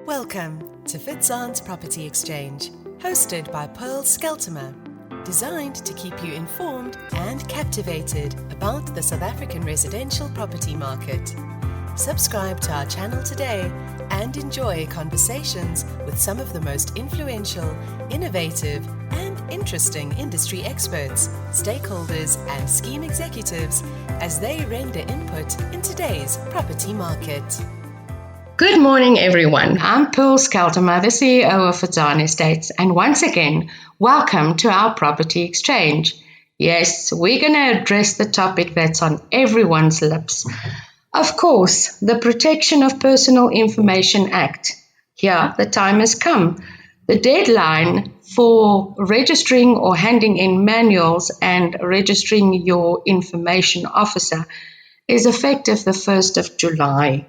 Welcome to Fitzant's Property Exchange, hosted by Pearl Scheltema, designed to keep you informed and captivated about the South African residential property market. Subscribe to our channel today and enjoy conversations with some of the most influential, innovative, and interesting industry experts, stakeholders, and scheme executives as they render input in today's property market. Good morning, everyone. I'm Pearl Scheltema, the CEO of Fitzant Estates, and once again, welcome to our Property Exchange. Yes, we're going to address the topic that's on everyone's lips. Of course, the Protection of Personal Information Act. Here, the time has come. The deadline for registering or handing in manuals and registering your information officer is effective the 1st of July.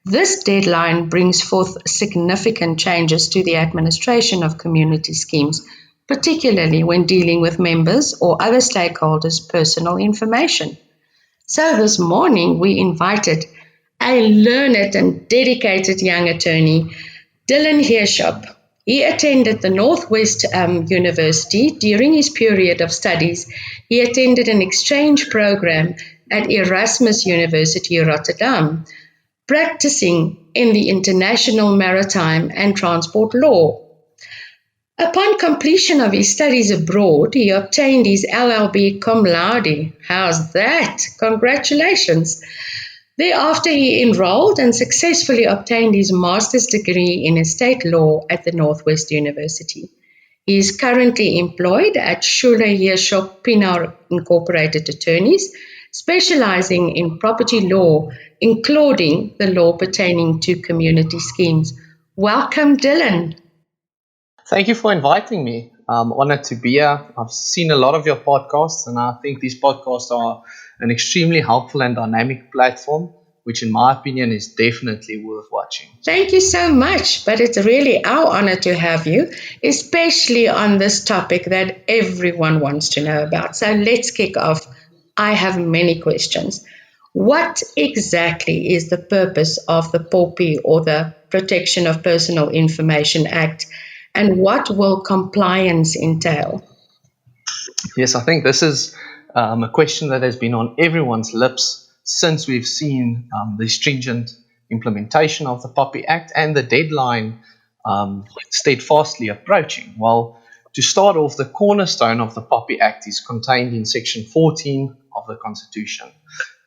This deadline brings forth significant changes to the administration of community schemes, particularly when dealing with members or other stakeholders' personal information. So this morning we invited a learned and dedicated young attorney, Dilen Heerschop. He attended the Northwest University during his period of studies. He attended an exchange program at Erasmus University, Rotterdam, practicing in the international maritime and transport law. Upon completion of his studies abroad, he obtained his LLB cum laude. How's that? Congratulations! Thereafter, he enrolled and successfully obtained his master's degree in estate law at the Northwest University. He is currently employed at Schuler Heerschop Pienaar Incorporated Attorneys, specializing in property law, including the law pertaining to community schemes. Welcome, Dilen. Thank you for inviting me. I'm honored to be here. I've seen a lot of your podcasts, and I think these podcasts are an extremely helpful and dynamic platform, which in my opinion is definitely worth watching. Thank you so much, but it's really our honor to have you, especially on this topic that everyone wants to know about. So let's kick off. I have many questions. What exactly is the purpose of the POPI, or the Protection of Personal Information Act, and what will compliance entail? Yes, I think this is a question that has been on everyone's lips since we've seen the stringent implementation of the POPI Act and the deadline steadfastly approaching. Well, to start off, the cornerstone of the POPI Act is contained in Section 14 of the Constitution.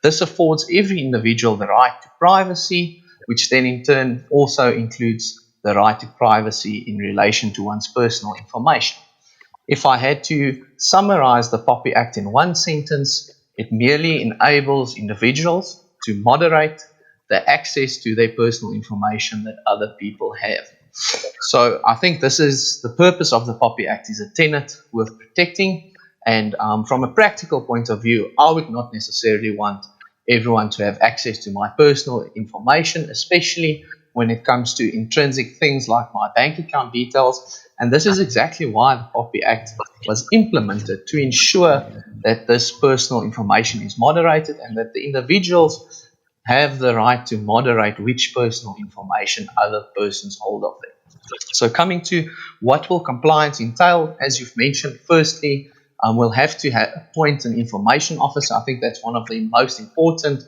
This affords every individual the right to privacy, which then in turn also includes the right to privacy in relation to one's personal information. If I had to summarize the POPI Act in one sentence, it merely enables individuals to moderate the access to their personal information that other people have. So I think this is the purpose of the POPI Act, is a tenet worth protecting. And from a practical point of view, I would not necessarily want everyone to have access to my personal information, especially when it comes to intrinsic things like my bank account details. And this is exactly why the POPI Act was implemented, to ensure that this personal information is moderated and that the individuals have the right to moderate which personal information other persons hold of them. So coming to what will compliance entail, as you've mentioned, firstly, we'll have to appoint an information officer. I think that's one of the most important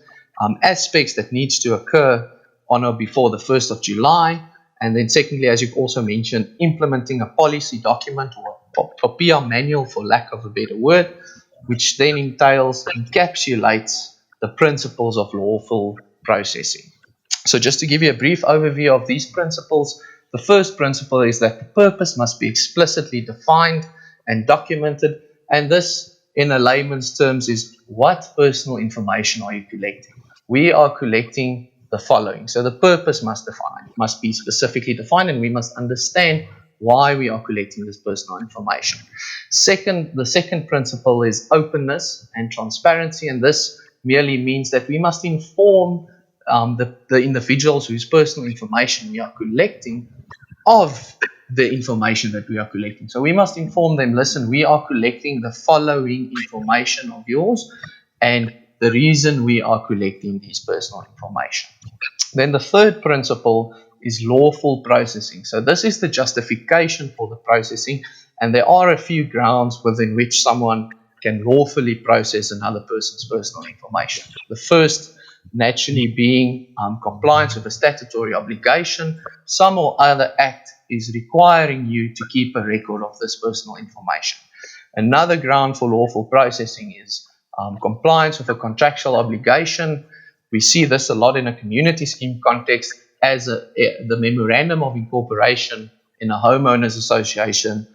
aspects that needs to occur on or before the 1st of July. And then secondly, as you've also mentioned, implementing a policy document, or a POPI manual for lack of a better word, which then encapsulates the principles of lawful processing. So just to give you a brief overview of these principles, the first principle is that the purpose must be explicitly defined and documented. And this, in a layman's terms, is what personal information are you collecting? We are collecting the following. So the purpose must be specifically defined, and we must understand why we are collecting this personal information. The second principle is openness and transparency, and this merely means that we must inform the individuals whose personal information we are collecting of the information that we are collecting. So we must inform them, listen, we are collecting the following information of yours, and the reason we are collecting these personal information. Then the third principle is lawful processing. So this is the justification for the processing, and there are a few grounds within which someone can lawfully process another person's personal information. The first, naturally, being compliance with a statutory obligation. Some or other act is requiring you to keep a record of this personal information. Another ground for lawful processing is compliance with a contractual obligation. We see this a lot in a community scheme context, as the memorandum of incorporation in a homeowners association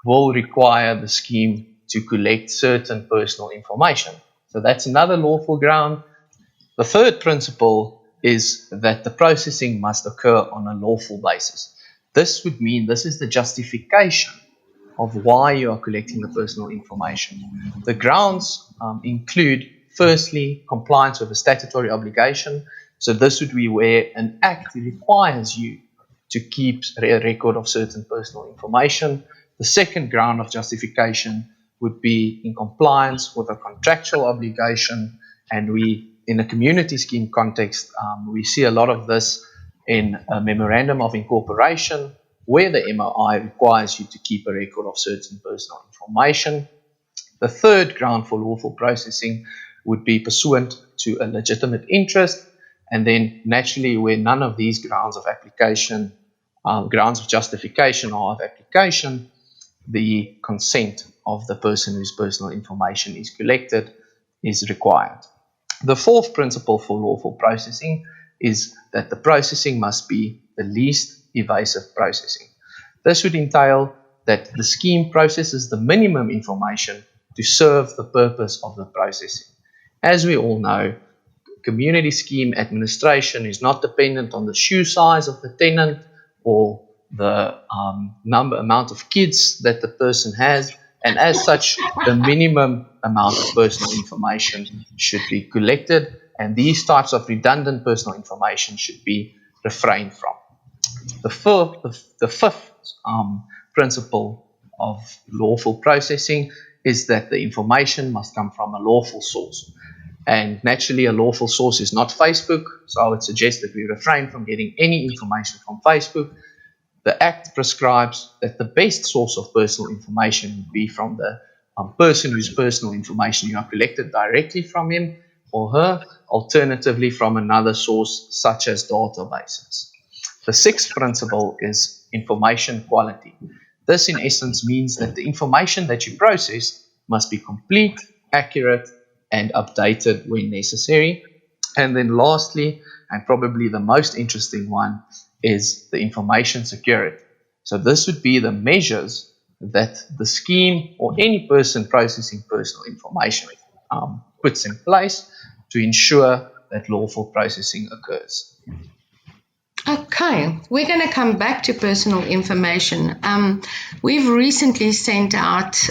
will require the scheme to collect certain personal information. So that's another lawful ground. The third principle is that the processing must occur on a lawful basis. This would mean this is the justification of why you are collecting the personal information. The grounds include, firstly, compliance with a statutory obligation. So this would be where an act requires you to keep a record of certain personal information. The second ground of justification would be in compliance with a contractual obligation, and in a community scheme context, we see a lot of this in a memorandum of incorporation, where the MOI requires you to keep a record of certain personal information. The third ground for lawful processing would be pursuant to a legitimate interest, and then naturally, where none of these grounds of application, grounds of justification are of application, the consent of the person whose personal information is collected is required. The fourth principle for lawful processing is that the processing must be the least evasive processing. This would entail that the scheme processes the minimum information to serve the purpose of the processing. As we all know, community scheme administration is not dependent on the shoe size of the tenant or the amount of kids that the person has, and as such, the minimum amount of personal information should be collected, and these types of redundant personal information should be refrained from. The fifth principle of lawful processing is that the information must come from a lawful source. And naturally, a lawful source is not Facebook, so I would suggest that we refrain from getting any information from Facebook. The Act prescribes that the best source of personal information would be from the person whose personal information you are collected directly from him or her, alternatively from another source such as databases. The sixth principle is information quality. This, in essence, means that the information that you process must be complete, accurate, and updated when necessary. And then lastly, and probably the most interesting one, is the information security. So this would be the measures that the scheme or any person processing personal information puts in place to ensure that lawful processing occurs. Okay, we're going to come back to personal information. We've recently sent out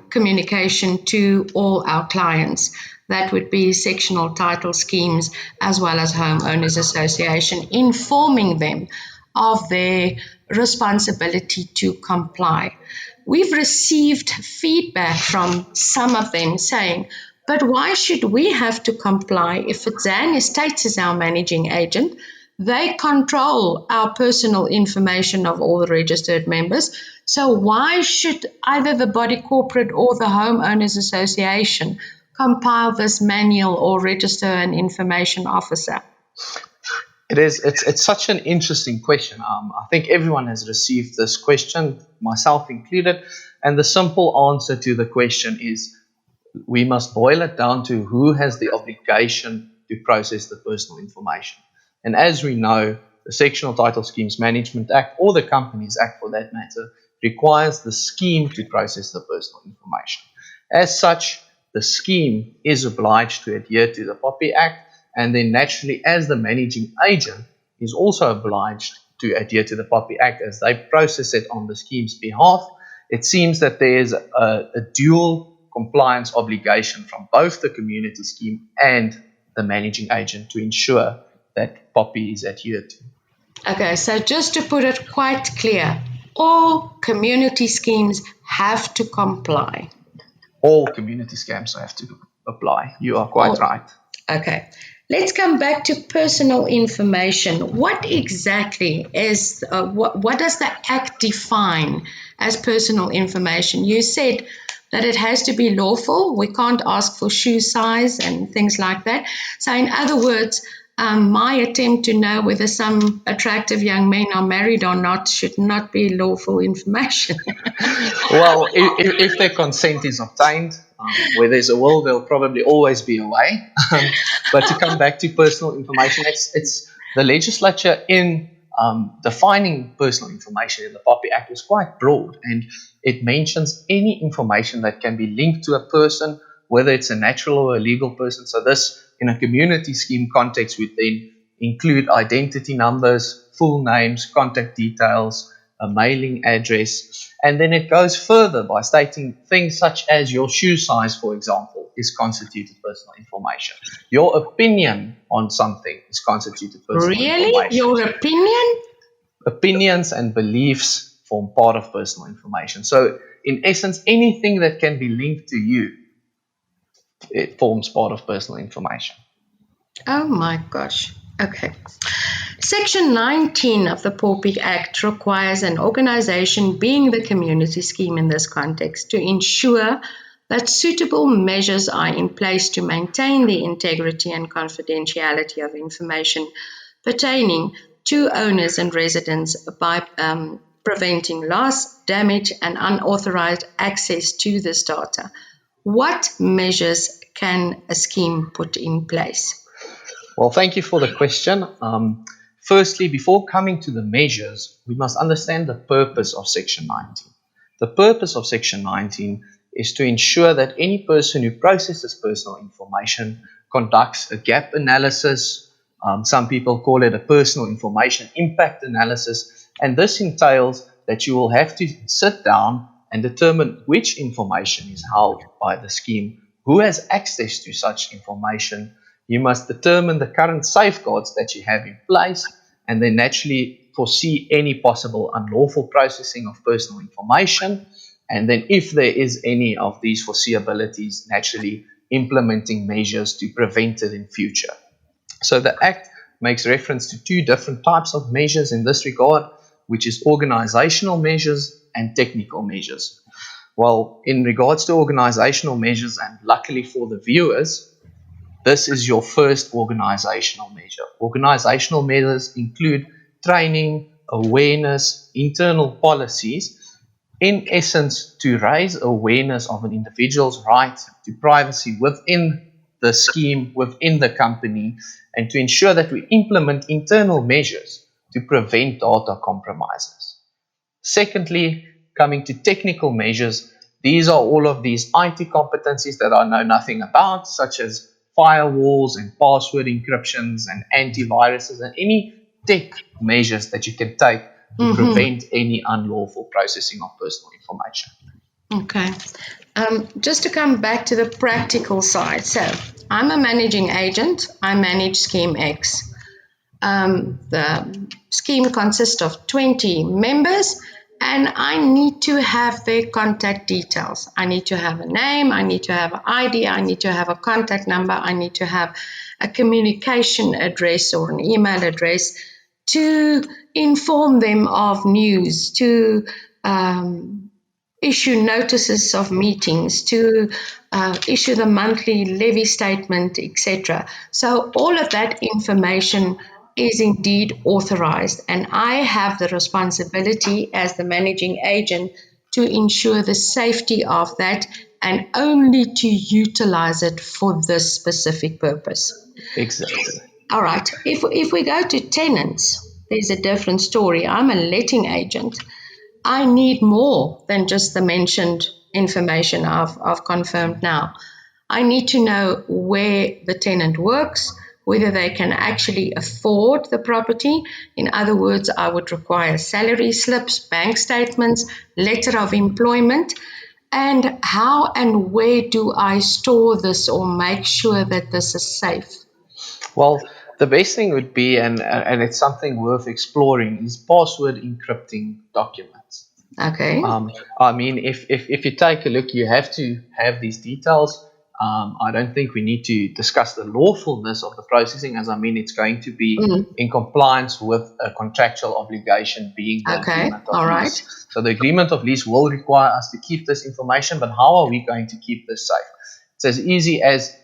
communication to all our clients. That would be sectional title schemes as well as homeowners association, informing them of their responsibility to comply. We've received feedback from some of them saying, but why should we have to comply if Fitzahan Estates is our managing agent? They control our personal information of all the registered members. So why should either the body corporate or the homeowners association compile this manual or register an information officer? It's such an interesting question. I think everyone has received this question, myself included, and the simple answer to the question is we must boil it down to who has the obligation to process the personal information. And as we know, the Sectional Title Schemes Management Act, or the Companies Act for that matter, requires the scheme to process the personal information. As such, the scheme is obliged to adhere to the POPI Act, and then naturally, as the managing agent, is also obliged to adhere to the POPI Act as they process it on the scheme's behalf. It seems that there is a dual compliance obligation from both the community scheme and the managing agent to ensure that POPI is adhered to. Okay, so just to put it quite clear, all community schemes have to comply. All community schemes have to apply. You are quite right. Okay. Let's come back to personal information. What exactly is, what does the Act define as personal information? You said that it has to be lawful. We can't ask for shoe size and things like that. So in other words, my attempt to know whether some attractive young men are married or not should not be lawful information. Well, if their consent is obtained, where there's a will, there'll probably always be a way. But to come back to personal information, it's the legislature in defining personal information in the POPI Act is quite broad, and it mentions any information that can be linked to a person, whether it's a natural or a legal person. So this, in a community scheme context, would then include identity numbers, full names, contact details, a mailing address, and then it goes further by stating things such as your shoe size, for example, is constituted personal information. Your opinion on something is constituted personal information. Really? Your opinion? Opinions and beliefs form part of personal information. So, in essence, anything that can be linked to you, it forms part of personal information. Oh my gosh. Okay. Section 19 of the POPI Act requires an organization, being the community scheme in this context, to ensure that suitable measures are in place to maintain the integrity and confidentiality of information pertaining to owners and residents by preventing loss, damage, and unauthorized access to this data. What measures can a scheme put in place? Well, thank you for the question. Firstly, before coming to the measures, we must understand the purpose of Section 19. The purpose of Section 19 is to ensure that any person who processes personal information conducts a gap analysis. Some people call it a personal information impact analysis. And this entails that you will have to sit down and determine which information is held by the scheme, who has access to such information. You must determine the current safeguards that you have in place, and then naturally foresee any possible unlawful processing of personal information. And then if there is any of these foreseeabilities, naturally implementing measures to prevent it in future. So the Act makes reference to two different types of measures in this regard, which is organizational measures and technical measures. Well, in regards to organizational measures, and luckily for the viewers, this is your first organizational measure. Organizational measures include training, awareness, internal policies, in essence, to raise awareness of an individual's right to privacy within the scheme, within the company, and to ensure that we implement internal measures to prevent data compromises. Secondly, coming to technical measures, these are all of these IT competencies that I know nothing about, such as firewalls and password encryptions and antiviruses and any tech measures that you can take to prevent any unlawful processing of personal information. Okay. Just to come back to the practical side. So I'm a managing agent. I manage Scheme X. The scheme consists of 20 members, and I need to have their contact details. I need to have a name, I need to have an ID, I need to have a contact number, I need to have a communication address or an email address to inform them of news, to issue notices of meetings, to issue the monthly levy statement, etc. So all of that information is indeed authorized, and I have the responsibility as the managing agent to ensure the safety of that and only to utilize it for this specific purpose. Exactly. All right. If we go to tenants, there's a different story. I'm a letting agent. I need more than just the mentioned information I've confirmed now. I need to know where the tenant works, whether they can actually afford the property. In other words, I would require salary slips, bank statements, letter of employment, and how and where do I store this or make sure that this is safe? Well, the best thing would be, and it's something worth exploring, is password encrypting documents. Okay. I mean, if you take a look, you have to have these details. I don't think we need to discuss the lawfulness of the processing, as I mean it's going to be in compliance with a contractual obligation being the agreement of lease. So the agreement of lease will require us to keep this information, but how are we going to keep this safe? It's as easy as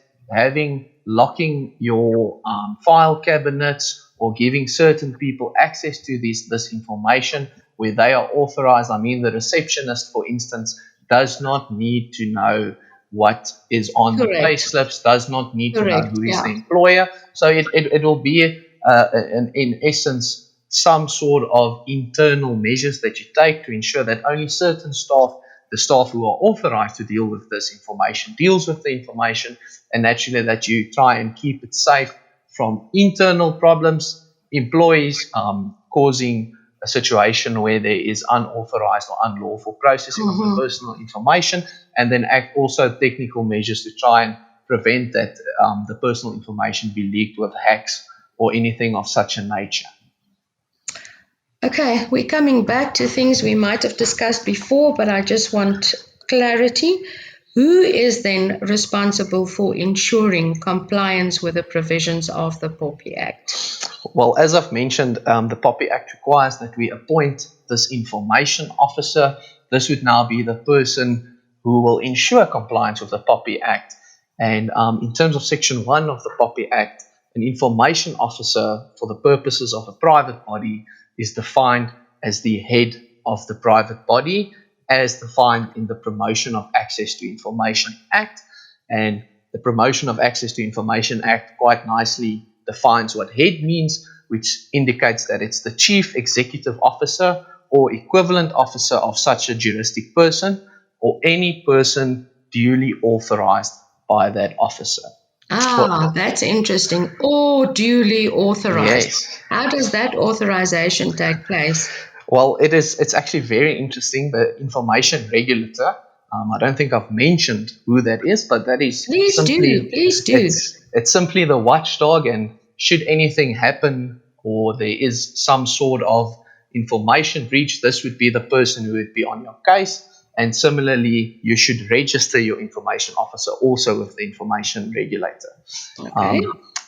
locking your file cabinets or giving certain people access to this information where they are authorized. I mean, the receptionist, for instance, does not need to know what is on the pay slips, does not need to know who is the employer. So it will be, in essence, some sort of internal measures that you take to ensure that only certain staff, the staff who are authorized to deal with this information, deals with the information, and naturally that you try and keep it safe from internal problems, employees causing a situation where there is unauthorized or unlawful processing of the personal information, and then also technical measures to try and prevent that the personal information be leaked with hacks or anything of such a nature. Okay, we're coming back to things we might have discussed before, but I just want clarity. Who is then responsible for ensuring compliance with the provisions of the POPI Act? Well, as I've mentioned, the POPI Act requires that we appoint this information officer. This would now be the person who will ensure compliance with the POPI Act. And in terms of Section 1 of the POPI Act, an information officer for the purposes of a private body is defined as the head of the private body, as defined in the Promotion of Access to Information Act. And the Promotion of Access to Information Act quite nicely defines what head means, which indicates that it's the chief executive officer or equivalent officer of such a juristic person or any person duly authorized by that officer. That's interesting. Or duly authorized. Yes. How does that authorization take place? Well, it's actually very interesting. The information regulator, I don't think I've mentioned who that is, but that is Please do. It's simply the watchdog, and should anything happen or there is some sort of information breach, this would be the person who would be on your case. And similarly, you should register your information officer also with the information regulator. Okay.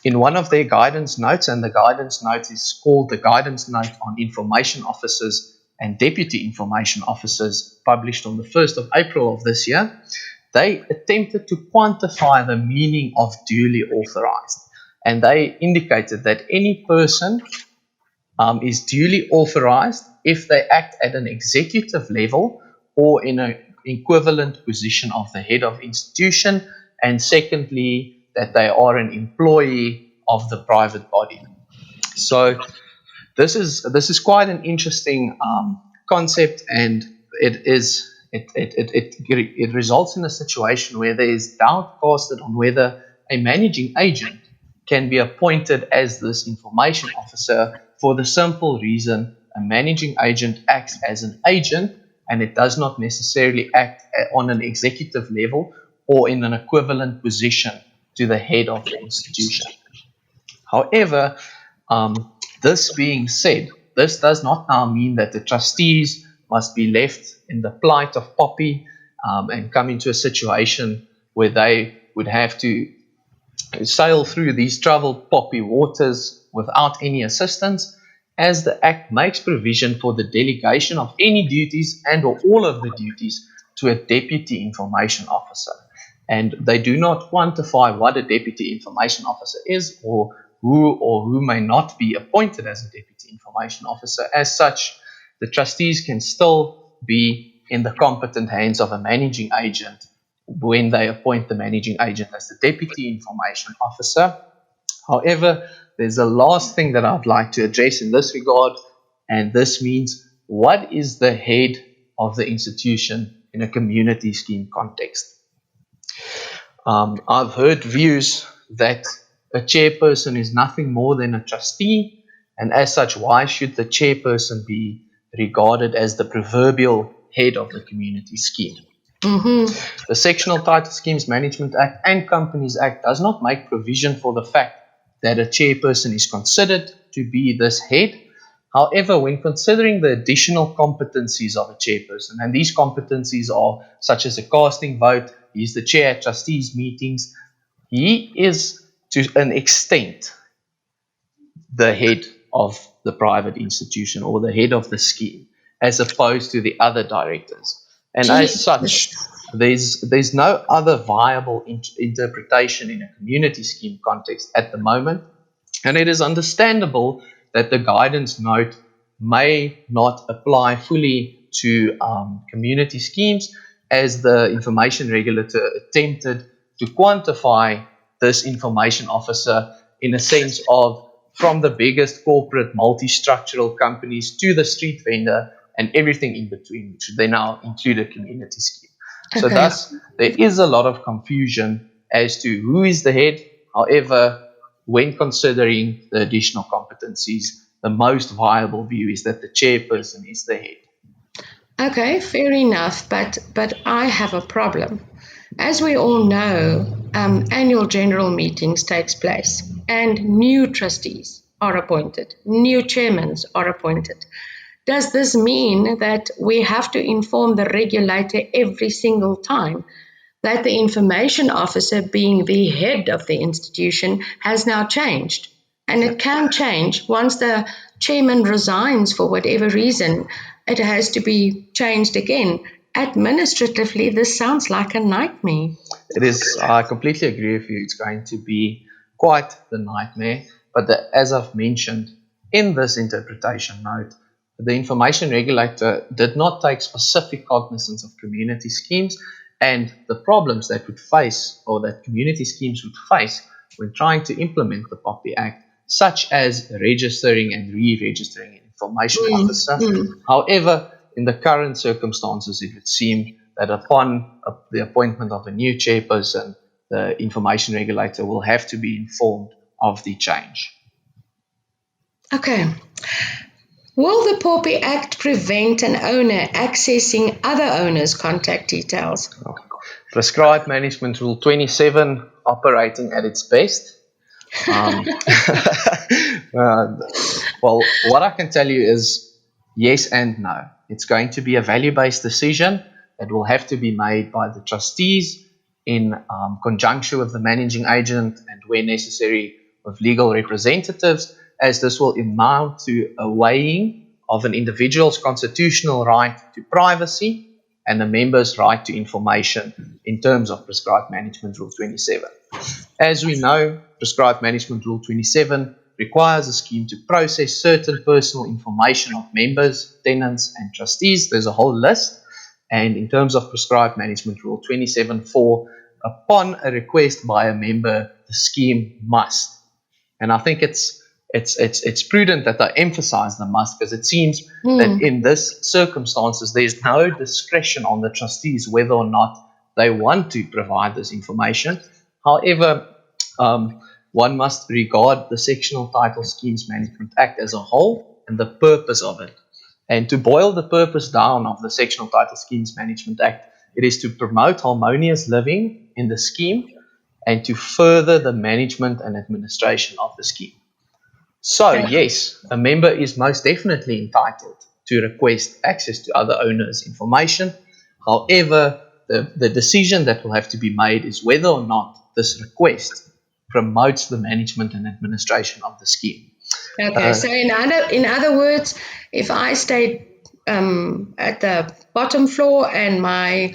In one of their guidance notes, and the guidance note is called the Guidance Note on Information Officers and Deputy Information Officers, published on the 1st of April of this year, they attempted to quantify the meaning of duly authorized. And they indicated that any person is duly authorized if they act at an executive level or in an equivalent position of the head of institution, and secondly, that they are an employee of the private body. So this is quite an interesting concept, and it results in a situation where there is doubt casted on whether a managing agent can be appointed as this information officer, for the simple reason a managing agent acts as an agent, and it does not necessarily act on an executive level or in an equivalent position to the head of the institution. However, this being said, this does not now mean that the trustees must be left in the plight of POPI and come into a situation where they would have to sail through these troubled POPI waters without any assistance, as the Act makes provision for the delegation of any duties and or all of the duties to a deputy information officer. And they do not quantify what a deputy information officer is, or who may not be appointed as a deputy information officer. As such, the trustees can still be in the competent hands of a managing agent when they appoint the managing agent as the deputy information officer. However, there's a last thing that I'd like to address in this regard, and this means, what is the head of the institution in a community scheme context? I've heard views that a chairperson is nothing more than a trustee, and as such, why should the chairperson be regarded as the proverbial head of the community scheme? The Sectional Title Schemes Management Act and Companies Act does not make provision for the fact that a chairperson is considered to be this head. However, when considering the additional competencies of a chairperson, and these competencies are such as a casting vote, he's the chair at trustees meetings. He is, to an extent, the head of the private institution or the head of the scheme, as opposed to the other directors. And as such, there's no other viable interpretation in a community scheme context at the moment. And it is understandable that the guidance note may not apply fully to community schemes, as the information regulator attempted to quantify this information officer in a sense of from the biggest corporate multi-structural companies to the street vendor and everything in between, which they now include a community scheme. So thus, there is a lot of confusion as to who is the head. However, when considering the additional competencies, the most viable view is that the chairperson is the head. Okay, fair enough, but I have a problem. As we all know, annual general meetings takes place and new trustees are appointed, new chairmen are appointed. Does this mean that we have to inform the regulator every single time that the information officer, being the head of the institution, has now changed? And it can change once the chairman resigns for whatever reason. It has to be changed again. Administratively, this sounds like a nightmare. It is. I completely agree with you. It's going to be quite the nightmare. But as I've mentioned in this interpretation note, the information regulator did not take specific cognizance of community schemes and the problems that would face, or that community schemes would face, when trying to implement the POPI Act, such as registering and re-registering an information officer. However, in the current circumstances, it would seem that upon the appointment of a new chairperson, the information regulator will have to be informed of the change. Okay. Will the POPI Act prevent an owner accessing other owners' contact details? Prescribed Management Rule 27 operating at its best. Well, what I can tell you is yes and no. It's going to be a value-based decision that will have to be made by the trustees in conjunction with the managing agent and, where necessary, with legal representatives, as this will amount to a weighing of an individual's constitutional right to privacy and the member's right to information in terms of Prescribed Management Rule 27. As we know, Prescribed Management Rule 27 requires a scheme to process certain personal information of members, tenants, and trustees. There's a whole list. And in terms of Prescribed Management Rule 27.4, upon a request by a member, the scheme must. And I think it's prudent that I emphasize the must, because it seems that in this circumstances, there's no discretion on the trustees whether or not they want to provide this information. However, one must regard the Sectional Title Schemes Management Act as a whole and the purpose of it. And to boil the purpose down of the Sectional Title Schemes Management Act, it is to promote harmonious living in the scheme and to further the management and administration of the scheme. So, yes, a member is most definitely entitled to request access to other owners' information. However, the decision that will have to be made is whether or not this request promotes the management and administration of the scheme. Okay, so in other words, if I stay at the bottom floor and my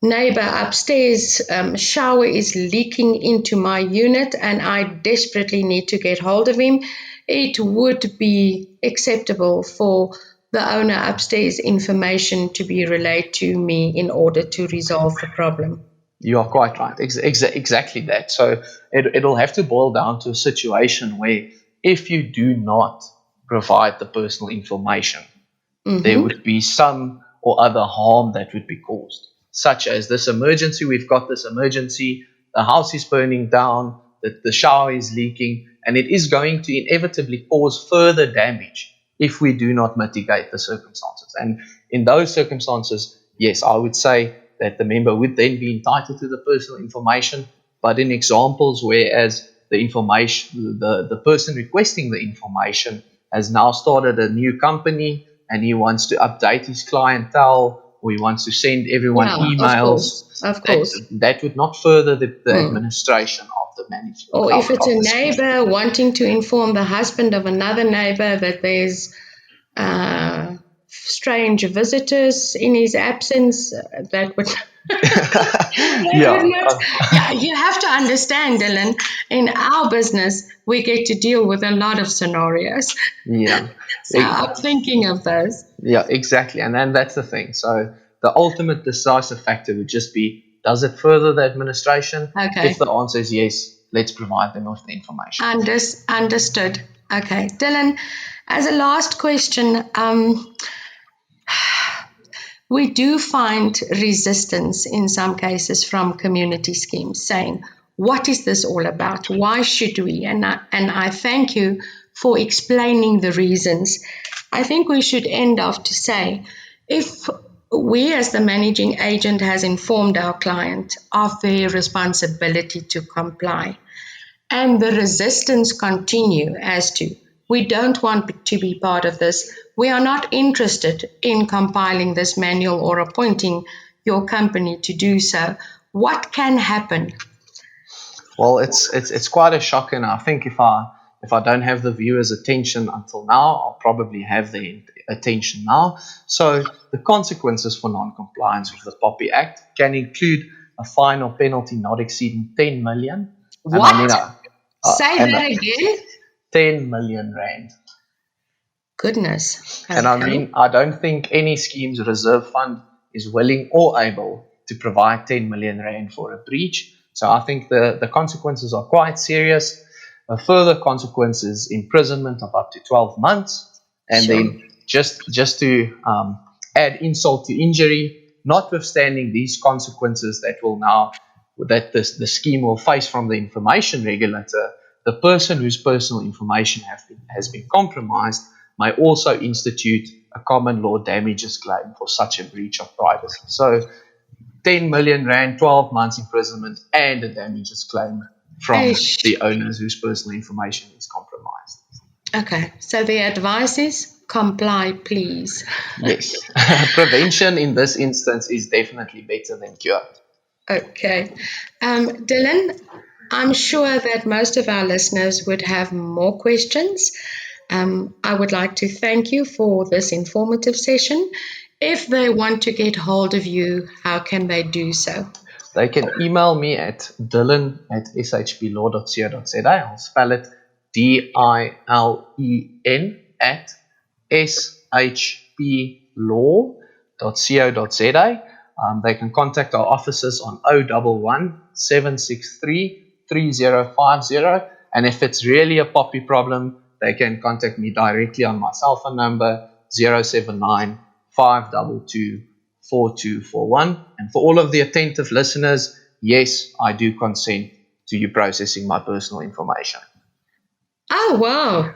neighbor upstairs shower is leaking into my unit and I desperately need to get hold of him, it would be acceptable for the owner upstairs information to be relayed to me in order to resolve the problem. You are quite right. Exactly that. So it'll have to boil down to a situation where if you do not provide the personal information, there would be some or other harm that would be caused, such as this emergency. We've got this emergency, the house is burning down, the shower is leaking, and it is going to inevitably cause further damage if we do not mitigate the circumstances. And in those circumstances, yes, I would say that the member would then be entitled to the personal information. But in examples whereas the information, the person requesting the information has now started a new company and he wants to update his clientele or he wants to send everyone emails, of course. that would not further the administration of the management. Or if it's a neighbor wanting to inform the husband of another neighbor that there's strange visitors in his absence, that would... You have to understand, Dilen, in our business, we get to deal with a lot of scenarios. Yeah. So I'm thinking of those. Yeah, exactly. And then that's the thing. So the ultimate decisive factor would just be, does it further the administration? Okay. If the answer is yes, let's provide them with the information. Understood. Okay. Dilen, as a last question, we do find resistance in some cases from community schemes saying, what is this all about? Why should we? And I thank you for explaining the reasons. I think we should end off to say, if we as the managing agent has informed our client of their responsibility to comply, and the resistance continue as to, we don't want to be part of this, we are not interested in compiling this manual or appointing your company to do so, what can happen? Well, it's quite a shock, and I think if I don't have the viewers' attention until now, I'll probably have their attention now. So the consequences for non-compliance with the POPI Act can include a fine or penalty not exceeding 10 million. What? Say that again? 10 million rand. Goodness. Okay. And I don't think any scheme's reserve fund is willing or able to provide 10 million rand for a breach. So I think the consequences are quite serious. A further consequence is imprisonment of up to 12 months. And then just to add insult to injury, notwithstanding these consequences that the scheme will face from the information regulator, the person whose personal information has been compromised may also institute a common law damages claim for such a breach of privacy. So 10 million rand, 12 months imprisonment, and a damages claim from the owners whose personal information is compromised. Okay, so the advice is comply, please. Yes. Prevention in this instance is definitely better than cure. Okay. Dilen, I'm sure that most of our listeners would have more questions. I would like to thank you for this informative session. If they want to get hold of you, how can they do so? They can email me at dilen@shplaw.co.za. I'll spell it DILEN @shplaw.co.za. They can contact our offices on 011 763 3050. And if it's really a POPI problem, they can contact me directly on my cell phone number 079 522 4241. And for all of the attentive listeners, yes, I do consent to you processing my personal information. Oh, wow.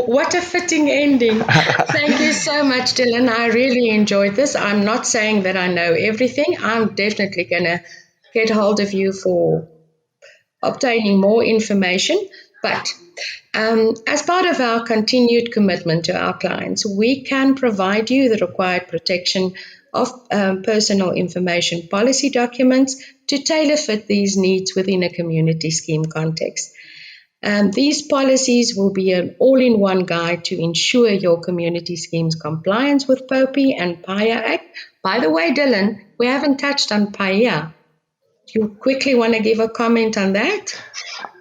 What a fitting ending. Thank you so much, Dilen. I really enjoyed this. I'm not saying that I know everything. I'm definitely going to get hold of you for obtaining more information. But as part of our continued commitment to our clients, we can provide you the required protection of personal information policy documents to tailor fit these needs within a community scheme context. These policies will be an all-in-one guide to ensure your community scheme's compliance with POPI and PIA Act. By the way, Dilen, we haven't touched on PIA. Do you quickly want to give a comment on that?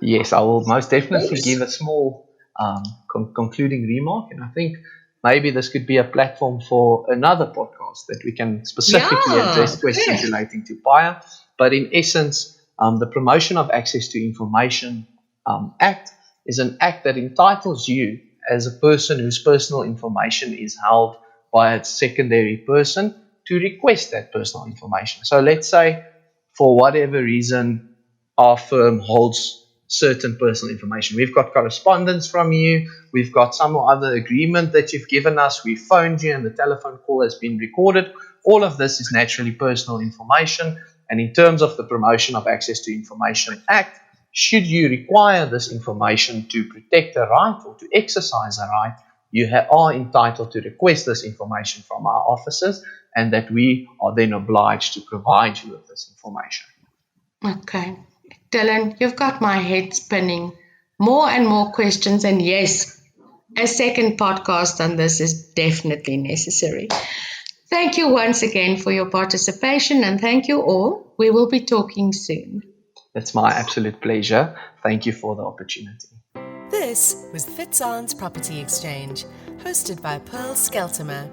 Yes, I will most definitely give a small concluding remark. And I think maybe this could be a platform for another podcast that we can specifically address questions relating to PIA. But in essence, the Promotion of Access to Information Act is an act that entitles you as a person whose personal information is held by a secondary person to request that personal information. So let's say for whatever reason our firm holds certain personal information. We've got correspondence from you, we've got some other agreement that you've given us, we phoned you and the telephone call has been recorded. All of this is naturally personal information, and in terms of the Promotion of Access to Information Act, should you require this information to protect a right or to exercise a right, you are entitled to request this information from our officers, and that we are then obliged to provide you with this information. Okay. Dilen, you've got my head spinning. More and more questions, and yes, a second podcast on this is definitely necessary. Thank you once again for your participation, and thank you all. We will be talking soon. It's my absolute pleasure. Thank you for the opportunity. This was Fitzan's Property Exchange, hosted by Pearl Scheltema.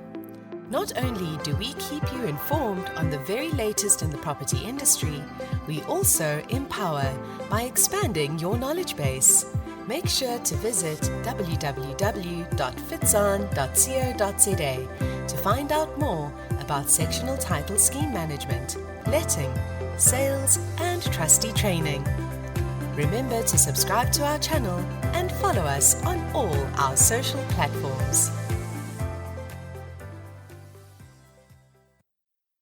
Not only do we keep you informed on the very latest in the property industry, we also empower by expanding your knowledge base. Make sure to visit www.fitzan.co.za to find out more about sectional title scheme management, letting, sales and trustee training. Remember to subscribe to our channel and follow us on all our social platforms.